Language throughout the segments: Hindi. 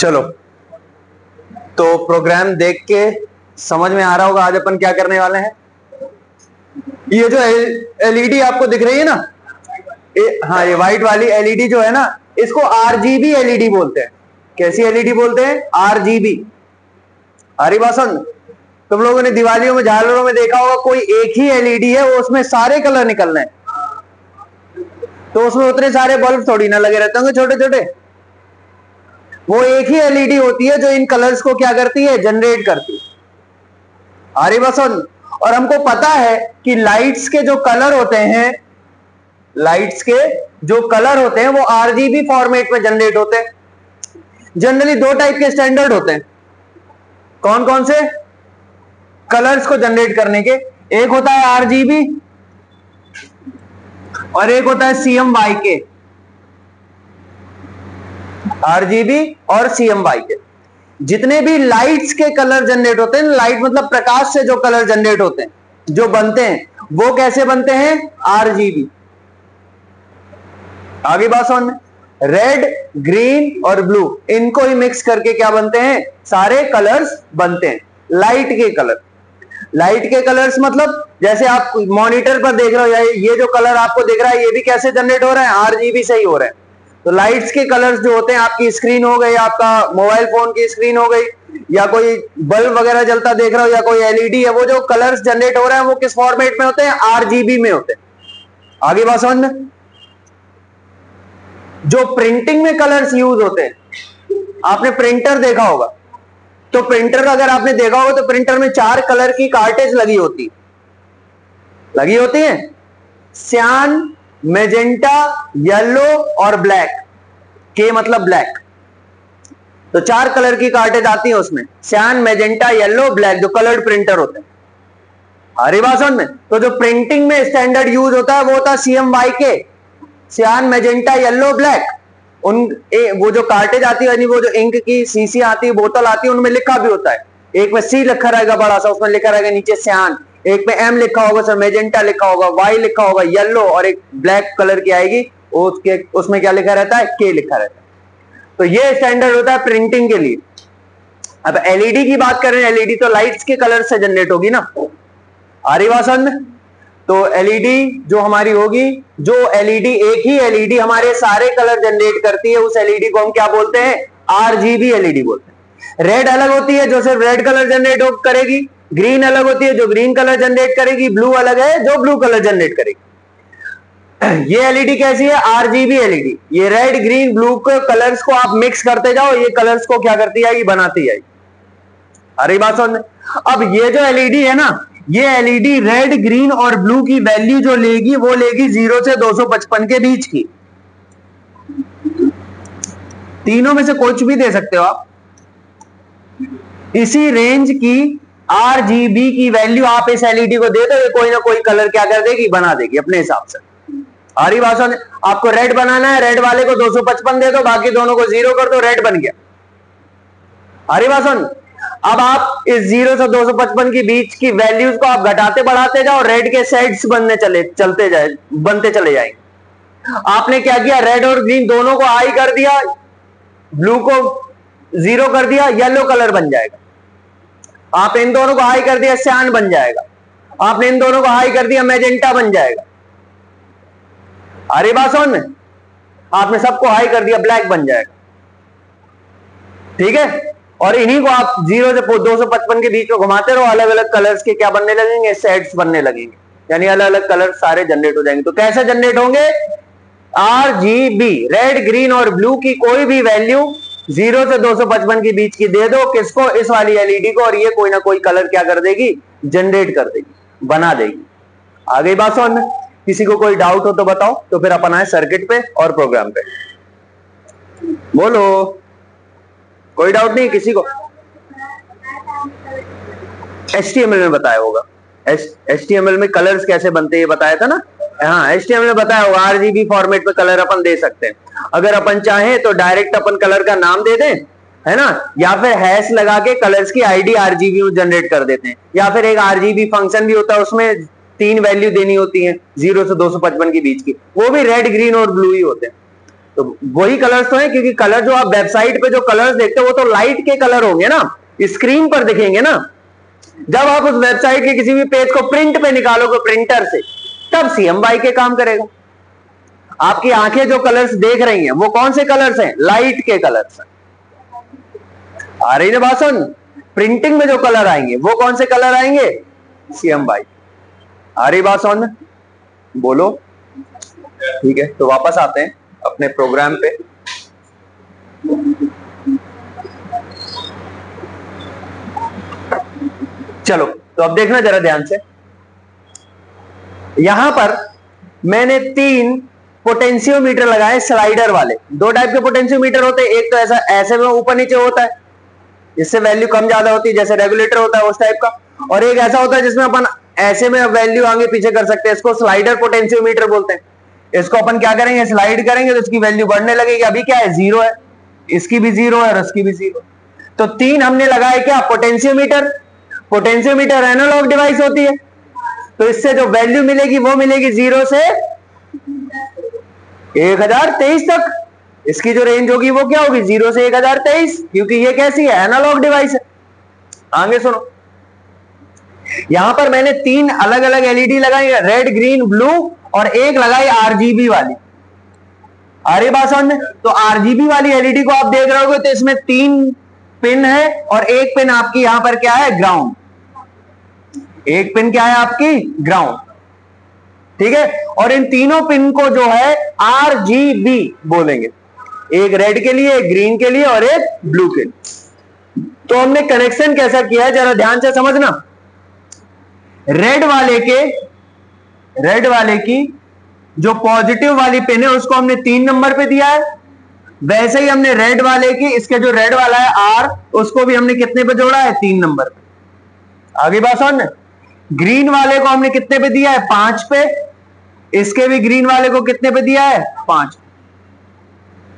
चलो, तो प्रोग्राम देख के समझ में आ रहा होगा आज अपन क्या करने वाले हैं। ये जो एलईडी आपको दिख रही है ना, हाँ ये व्हाइट वाली एलईडी जो है ना, इसको आरजीबी एलईडी बोलते हैं। कैसी एलईडी बोलते हैं? आरजीबी। हरी बासन, तुम लोगों ने दिवालियों में झालरों में देखा होगा, कोई एक ही एलईडी है, वो उसमें सारे कलर निकलने हैं, तो उसमें उतने सारे बल्ब थोड़ी ना लगे रहते होंगे छोटे छोटे। वो एक ही एलईडी होती है जो इन कलर्स को क्या करती है? जनरेट करती है। हरी बासन, और हमको पता है कि लाइट्स के जो कलर होते हैं, लाइट्स के जो कलर होते हैं वो आरजीबी फॉर्मेट में जनरेट होते हैं। जनरली दो टाइप के स्टैंडर्ड होते हैं। कौन कौन से? कलर्स को जनरेट करने के। एक होता है आरजीबी और एक होता है CMYK। आरजीबी और CMYK। जितने भी लाइट्स के कलर जनरेट होते हैं, लाइट मतलब प्रकाश से जो कलर जनरेट होते हैं, जो बनते हैं, वो कैसे बनते हैं? आरजीबी। आगे बात समझ में? रेड, ग्रीन और ब्लू, इनको ही मिक्स करके क्या बनते हैं? सारे कलर्स बनते हैं। लाइट के कलर, लाइट के कलर्स मतलब जैसे आप मॉनिटर पर देख रहे हो, ये जो कलर आपको दिख रहा है, ये भी कैसे जनरेट हो रहा है? आरजीबी से ही हो रहे हैं। तो लाइट्स के कलर्स जो होते हैं, आपकी स्क्रीन हो गई, आपका मोबाइल फोन की स्क्रीन हो गई, या कोई बल्ब वगैरह जलता देख रहा हो, या कोई एलईडी है, वो जो कलर्स जनरेट हो रहे हैं वो किस फॉर्मेट में होते हैं? आरजीबी में होते हैं। आगे बात समझ में? जो प्रिंटिंग में कलर्स यूज होते हैं, आपने प्रिंटर देखा होगा, तो प्रिंटर अगर आपने देखा होगा तो प्रिंटर में 4 कलर की कार्टेज लगी होती है, सियान, मैजेंटा, येलो और ब्लैक। के मतलब ब्लैक। तो 4 कलर की कार्टेज आती है उसमें, सियान, मैजेंटा, येलो, ब्लैक, जो कलर्ड प्रिंटर होते हैं। हरी बात में? तो जो प्रिंटिंग में स्टैंडर्ड यूज होता है वो होता है CMYK, सियान, मैजेंटा, येलो, ब्लैक। वो जो कार्टेज आती है, यानी वो जो इंक की शीशी आती है, बोतल आती है, उनमें लिखा भी होता है। एक में C लिखा रहेगा बड़ा सा, उसमें लिखा रहेगा नीचे सियान, एक में M लिखा होगा, सर मैजेंटा लिखा होगा, Y लिखा होगा, येलो, और एक ब्लैक कलर की आएगी, उसमें क्या लिखा रहता है? K लिखा रहता है। तो ये स्टैंडर्ड होता है प्रिंटिंग के लिए। अब एलईडी की बात करें, एलईडी तो लाइट्स के कलर से जनरेट होगी ना। आ रही बात समझ में? तो एलईडी जो हमारी होगी, जो एलईडी एक ही एलईडी हमारे सारे कलर जनरेट करती है, उस एलईडी को हम क्या बोलते हैं? आरजीबी एलईडी बोलते हैं। रेड अलग होती है जो सिर्फ रेड कलर जनरेट करेगी, ग्रीन अलग होती है जो ग्रीन कलर जनरेट करेगी, ब्लू अलग है जो ब्लू कलर जनरेट करेगी। ये एलईडी कैसी है? RGB LED. ये रेड, ग्रीन, ब्लू के कलर्स को आप मिक्स करते जाओ, ये कलर्स को क्या करती जाएगी? बनाती जाएगी। अरे बात समझ में? अब ये जो एलईडी है ना, ये एलईडी रेड, ग्रीन और ब्लू की वैल्यू जो लेगी, वो लेगी 0 से 255 के बीच की। तीनों में से कुछ भी दे सकते हो आप। इसी रेंज की आरजीबी की वैल्यू आप इस एलईडी को दे दो, ये कोई ना कोई कलर क्या कर देगी? बना देगी अपने हिसाब से। आ रही बात समझ? आपको रेड बनाना है, रेड वाले को 255 दे दो, बाकी दोनों को 0 कर दो, रेड बन गया। आ रही बात समझ? अब आप इस 0 से 255 के बीच की वैल्यूज को आप घटाते बढ़ाते जाओ, रेड के सेट्स बनते चले जाएंगे। आपने क्या किया? रेड और ग्रीन दोनों को हाई कर दिया, ब्लू को 0 कर दिया, येलो कलर बन जाएगा। आप इन दोनों को हाई कर दिया, सियान बन जाएगा। आपने इन दोनों को हाई कर दिया, मैजेंटा बन जाएगा। अरे बात समझ में? आपने सबको हाई कर दिया, ब्लैक बन जाएगा। ठीक है? और इन्हीं को आप 0 से 255 के बीच में घुमाते रहो, अलग अलग कलर्स के क्या बनने लगेंगे? सेट्स बनने लगेंगे, यानी अलग अलग कलर सारे जनरेट हो जाएंगे। तो कैसे जनरेट होंगे? आरजीबी, रेड, ग्रीन और ब्लू की कोई भी वैल्यू 0 से 255 के बीच की दे दो, किसको? इस वाली एलईडी को, और ये कोई ना कोई कलर क्या कर देगी? जनरेट कर देगी, बना देगी। आ गई बात समझ में? किसी को कोई डाउट हो तो बताओ, तो फिर अपन आए सर्किट पे और प्रोग्राम पे। बोलो, कोई डाउट नहीं किसी को? HTML में बताया होगा। HTML में कलर्स कैसे बनते हैं ये बताया था ना। हाँ, HTML में बताया होगा। आरजीबी फॉर्मेट में कलर अपन दे सकते हैं। अगर अपन चाहें तो डायरेक्ट अपन कलर का नाम दे दें, है ना, या फिर हैश लगा के कलर्स की आईडी आरजीबी में जनरेट कर देते हैं, या फिर एक आरजीबी फंक्शन भी होता है, उसमें 3 वैल्यू देनी होती है 0 से 255 के बीच की, वो भी रेड, ग्रीन और ब्लू ही होते हैं। तो वही कलर्स तो है, क्योंकि कलर जो आप वेबसाइट पे जो कलर्स देखते हो वो तो लाइट के कलर होंगे ना, स्क्रीन पर दिखेंगे ना। जब आप उस वेबसाइट के किसी भी पेज को प्रिंट पे निकालोगे प्रिंटर से, तब CMYK के काम करेगा। आपकी आंखें जो कलर्स देख रही हैं वो कौन से कलर्स हैं? लाइट के कलर्स हैं। आ रही है बात समझ? प्रिंटिंग में जो कलर आएंगे वो कौन से कलर आएंगे? CMYK। आ रही बात समझ में? बोलो। ठीक है, तो वापस आते हैं अपने प्रोग्राम पे। चलो, तो अब देखना जरा ध्यान से। यहां पर मैंने 3 पोटेंशियोमीटर लगाए, स्लाइडर वाले। 2 टाइप के पोटेंशियोमीटर होते हैं, एक तो ऐसा ऐसे में ऊपर नीचे होता है, जिससे वैल्यू कम ज्यादा होती है, जैसे रेगुलेटर होता है उस टाइप का, और एक ऐसा होता है जिसमें अपन ऐसे में वैल्यू आगे पीछे कर सकते हैं। इसको स्लाइडर पोटेंशियोमीटर बोलते हैं। इसको अपन क्या करेंगे? स्लाइड करेंगे तो इसकी वैल्यू बढ़ने लगेगी। अभी क्या है? 0 है, इसकी भी 0 है और इसकी भी 0। तो 3 हमने लगाए क्या? पोटेंशियोमीटर। पोटेंशियोमीटर एनालॉग डिवाइस होती है, तो इससे जो वैल्यू मिलेगी वो मिलेगी 0 से 1023 तक। इसकी जो रेंज होगी वो क्या होगी? 0 से 1023, क्योंकि ये कैसी है? एनालॉग डिवाइस है। आगे सुनो, यहां पर मैंने 3 अलग अलग LED लगाई, रेड, ग्रीन, ब्लू, और एक लगाई RGB वाली। अरे बात समझ में? तो RGB वाली LED को आप देख रहे होगे तो इसमें 3 पिन है और एक पिन आपकी यहां पर क्या है? ग्राउंड। एक पिन क्या है आपकी? ग्राउंड। ठीक है, और इन तीनों पिन को जो है RGB बोलेंगे, एक रेड के लिए, एक ग्रीन के लिए और एक ब्लू के लिए। तो हमने कनेक्शन कैसा किया है जरा ध्यान से समझना। रेड वाले की जो पॉजिटिव वाली पिन है उसको हमने 3 नंबर पे दिया है। वैसे ही हमने रेड वाले की, इसके जो रेड वाला है R, उसको भी हमने कितने पे जोड़ा है? 3 नंबर पे। आगे बात समझ। ग्रीन वाले को हमने कितने पे दिया है? 5 पे। इसके भी ग्रीन वाले को कितने पे दिया है? 5।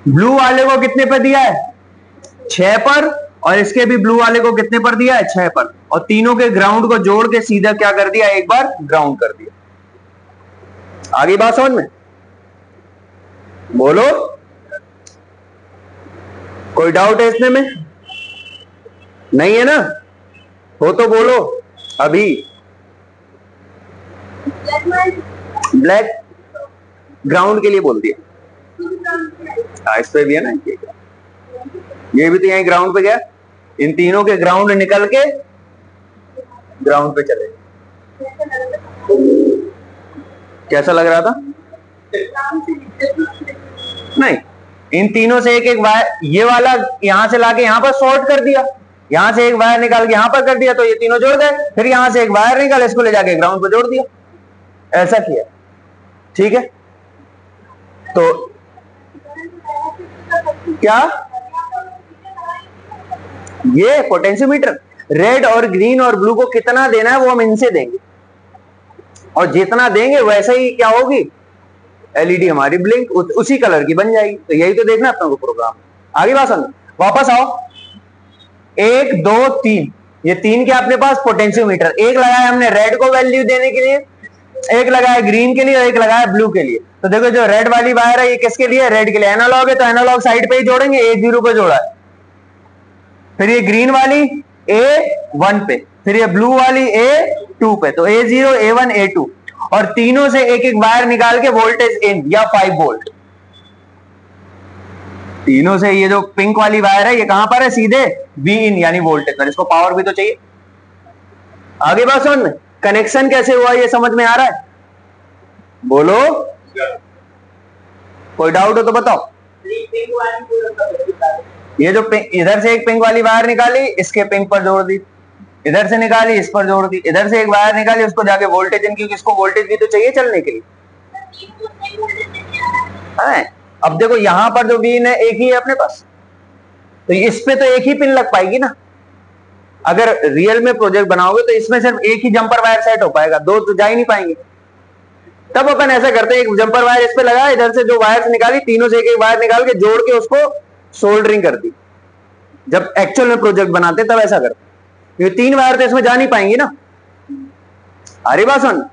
ब्लू वाले को कितने पे दिया है? 6 पर। और इसके भी ब्लू वाले को कितने पर दिया है? 6 पर। और तीनों के ग्राउंड को जोड़ के सीधा क्या कर दिया? एक बार ग्राउंड कर दिया। आगे बात समझ में? बोलो, कोई डाउट है इसमें में? नहीं है ना? हो तो बोलो अभी। ब्लैक ग्राउंड के लिए बोल दिया। इस पे भी है ना, ये भी तो यहीं ग्राउंड पे गया। इन तीनों के ग्राउंड निकल के ग्राउंड पे चले। कैसा लग रहा था? नहीं, इन तीनों से एक एक वायर, ये वाला यहां से लाके यहां पर शॉर्ट कर दिया, यहां से एक वायर निकाल के यहां पर कर दिया, तो ये तीनों जोड़ गए। फिर यहां से एक वायर निकाल, इसको ले जाके ग्राउंड पे जोड़ दिया। ऐसा किया। ठीक है, तो क्या ये पोटेंशियोमीटर रेड और ग्रीन और ब्लू को कितना देना है वो हम इनसे देंगे, और जितना देंगे वैसे ही क्या होगी? LED हमारी ब्लिंक उसी कलर की बन जाएगी। तो यही तो देखना अपने को प्रोग्राम। आगे बात समझ, वापस आओ। 1 2 3, ये 3 के अपने पास पोटेंशियोमीटर। एक लगाया हमने रेड को वैल्यू देने के लिए, एक लगाया ग्रीन के लिए और एक लगाया ब्लू के लिए। तो देखो जो रेड वाली वायर है ये किसके लिए? रेड के लिए। एनालॉग है तो एनालॉग साइड पे ही जोड़ेंगे, A0 पे जोड़ा है। फिर ये ग्रीन वाली A1 पे, फिर ये ब्लू वाली A2 पे, तो A0 A1 A2, और तीनों से एक एक वायर निकाल के वोल्टेज इन या 5 वोल्ट। तीनों से ये जो पिंक वाली वायर है ये कहां पर है? सीधे V इन यानी वोल्टेज पर। इसको पावर भी तो चाहिए। आगे बात समझ में? कनेक्शन कैसे हुआ ये समझ में आ रहा है? बोलो, कोई डाउट हो तो बताओ। ये जो इधर से एक पिंक वाली वायर निकाली, इसके पिंक पर जोड़ दी, इधर से निकाली, इस पर जोड़ दी, इधर से एक वायर निकाली, उसको जाके वोल्टेज इन, क्योंकि इसको वोल्टेज भी तो चाहिए चलने के लिए। है, अब देखो यहां पर जो वीन है एक ही है अपने पास, तो इस पे तो एक ही पिन लग पाएगी ना। अगर रियल में प्रोजेक्ट बनाओगे तो इसमें सिर्फ एक ही जंपर वायर सेट हो पाएगा, 2 तो जा ही नहीं पाएंगे। तब अपन ऐसा करते हैं, एक जंपर वायर इस पे लगा, इधर से जो वायर निकाली तीनों से एक एक वायर निकाल के जोड़ के उसको सोल्डरिंग कर दी। जब एक्चुअल में प्रोजेक्ट बनाते तब ऐसा करते, ये 3 वायर तो इसमें जा नहीं पाएंगी ना। अरे बात सुन,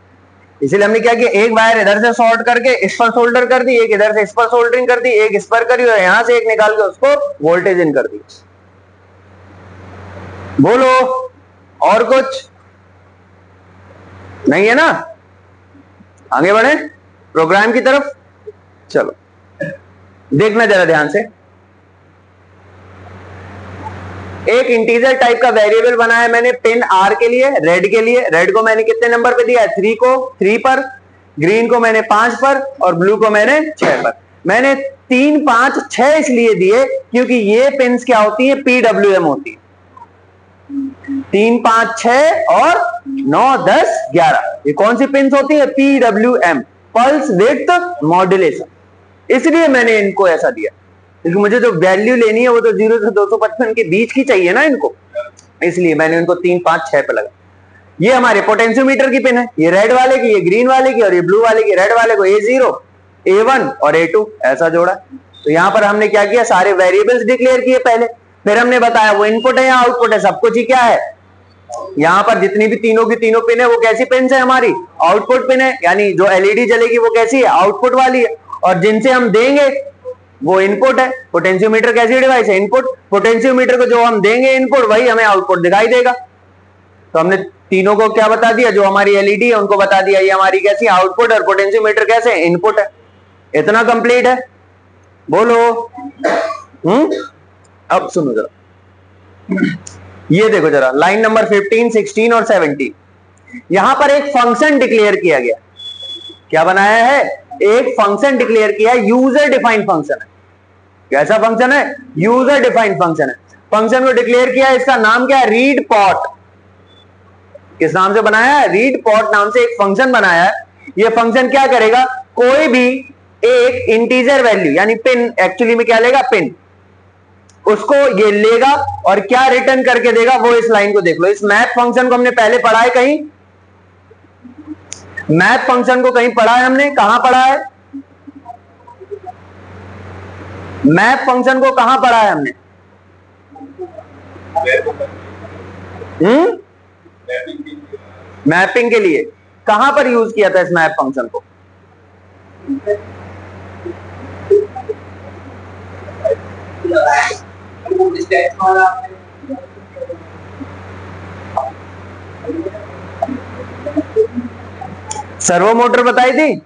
इसीलिए हमने क्या किया, एक वायर इधर से शॉर्ट करके इस पर सोल्डर कर दी, एक इधर से इस पर सोल्डरिंग कर दी, एक इस पर करी और यहां से एक निकाल के उसको वोल्टेज इन कर दी। बोलो और कुछ नहीं है ना? आगे बढ़े प्रोग्राम की तरफ। चलो देखना जरा ध्यान से। एक इंटीजर टाइप का वेरिएबल बनाया मैंने पिन आर के लिए, रेड के लिए। रेड को मैंने कितने नंबर पे दिया है? 3 को 3 पर, ग्रीन को मैंने 5 पर और ब्लू को मैंने 6 पर। मैंने 3, 5, 6 इसलिए दिए क्योंकि ये पिन्स क्या होती है? पीडब्ल्यूएम होती है। 3, 5, 6 और 9, 10, 11 ये कौन सी पिन्स होती है? PWM, pulse width modulation. इसलिए मैंने इनको ऐसा दिया क्योंकि मुझे जो वैल्यू लेनी है वो तो 0 से 255 के बीच की चाहिए ना इनको, इसलिए मैंने इनको 3, 5, 6 पे लगा। ये हमारे पोटेंशियोमीटर की पिन है, ये रेड वाले की, ये ग्रीन वाले की और ये ब्लू वाले की। रेड वाले को A0, A1 और A2 ऐसा जोड़ा। तो यहां पर हमने क्या किया, सारे वेरिएबल्स डिक्लेयर किए पहले, फिर हमने बताया वो इनपुट है या आउटपुट है, सब कुछ ही क्या है। यहां पर जितनी भी तीनों की तीनों पिन है वो कैसी पिन है? हमारी आउटपुट पिन है, यानी जो एलईडी जलेगी वो कैसी है? आउटपुट वाली है। और जिनसे हम देंगे वो इनपुट है। पोटेंशियोमीटर कैसी डिवाइस है? इनपुट। पोटेंशियोमीटर को जो हम देंगे इनपुट वही हमें आउटपुट दिखाई देगा। तो हमने तीनों को क्या बता दिया, जो हमारी एलईडी है उनको बता दिया ये हमारी कैसी आउटपुट और पोटेंशियोमीटर कैसे इनपुट है। इतना कंप्लीट है? बोलो। अब सुनो जरा, ये देखो जरा लाइन नंबर 15, 16 और 17। यहां पर एक फंक्शन डिक्लेयर किया गया। क्या बनाया है? एक फंक्शन डिक्लेयर किया, यूजर डिफाइंड फंक्शन है। कैसा फंक्शन है? यूजर डिफाइंड फंक्शन है। फंक्शन को डिक्लेयर किया, इसका नाम क्या है? Read pot. किस नाम से बनाया है? रीड पॉट नाम से एक फंक्शन बनाया है। ये फंक्शन क्या करेगा? कोई भी एक इंटीजर वैल्यू यानी पिन, एक्चुअली में क्या लेगा? पिन, उसको ये लेगा और क्या रिटर्न करके देगा वो इस लाइन को देख लो। इस मैप फंक्शन को हमने पहले पढ़ा है कहीं? मैप फंक्शन को कहीं पढ़ा है हमने? कहां पढ़ा है? मैप फंक्शन को कहां पढ़ा है हमने? मैपिंग के लिए कहां पर यूज किया था इस मैप फंक्शन को? सर्वो मोटर बताई थी।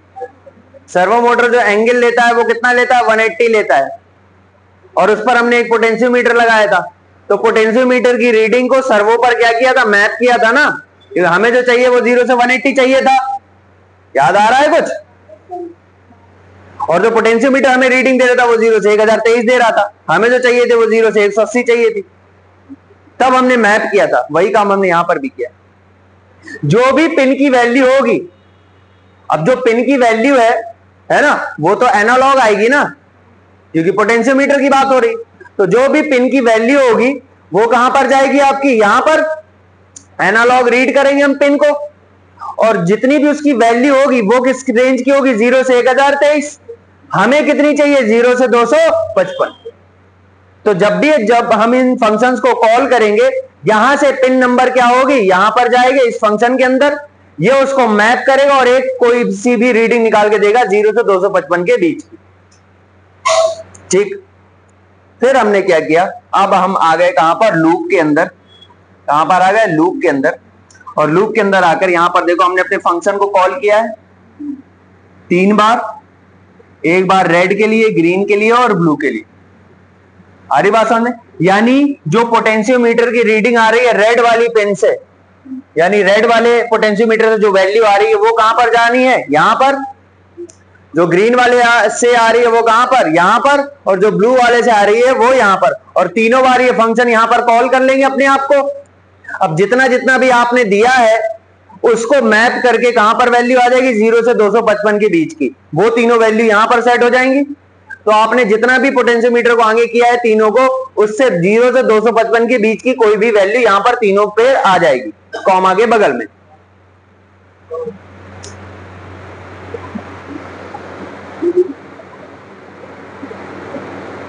सर्वो मोटर जो एंगल लेता है वो कितना लेता है? 180 लेता है। और उस पर हमने एक पोटेंशियोमीटर लगाया था। तो पोटेंशियोमीटर की रीडिंग को सर्वो पर क्या किया था? मैप किया था ना। हमें जो चाहिए वो 0 से 180 चाहिए था। याद आ रहा है कुछ? और जो पोटेंशियोमीटर हमें रीडिंग दे रहा था वो 0 से 1023 दे रहा था। हमें जो चाहिए थे वो 0 से 180 चाहिए थी। तब हमने मैप किया था। वही काम हमने यहां पर भी किया। जो भी पिन की वैल्यू होगी, अब जो पिन की वैल्यू है ना, वो तो एनालॉग आएगी ना, क्योंकि पोटेंशियोमीटर की बात हो रही। तो जो भी पिन की वैल्यू होगी वो कहां पर जाएगी आपकी? यहां पर एनालॉग रीड करेंगे हम पिन को, और जितनी भी उसकी वैल्यू होगी वो किस रेंज की होगी? 0 से 1023। हमें कितनी चाहिए? 0 से 255। तो जब हम इन फंक्शंस को कॉल करेंगे, यहां से पिन नंबर क्या होगी? यहां पर जाएगा इस फंक्शन के अंदर, ये उसको मैप करेगा और एक कोई सी भी रीडिंग निकाल के देगा 0 से 255 के बीच की। ठीक। फिर हमने क्या किया? अब हम आ गए कहां पर? लूप के अंदर। कहां पर आ गए? लूप के अंदर। और लूप के अंदर आकर यहां पर देखो हमने अपने फंक्शन को कॉल किया है 3 बार। एक बार रेड के लिए, ग्रीन के लिए और ब्लू के लिए। आ रही बात समझ? यानी जो पोटेंशियोमीटर की रीडिंग आ रही है रेड वाली पिन से, यानी रेड वाले पोटेंशियोमीटर से जो वैल्यू आ रही है वो कहां पर जानी है? यहां पर। जो ग्रीन वाले से आ रही है वो कहां पर? यहां पर। और जो ब्लू वाले से आ रही है वो यहां पर। और तीनों बार ये फंक्शन यहां पर कॉल कर लेंगे अपने आप को। अब जितना जितना भी आपने दिया है उसको मैप करके कहां पर वैल्यू आ जाएगी? 0 से 255 के बीच की। वो तीनों वैल्यू यहां पर सेट हो जाएंगी। तो आपने जितना भी पोटेंशियोमीटर को आगे किया है तीनों को, उससे 0 से 255 के बीच की कोई भी वैल्यू यहां पर तीनों पे आ जाएगी, कॉमा के बगल में।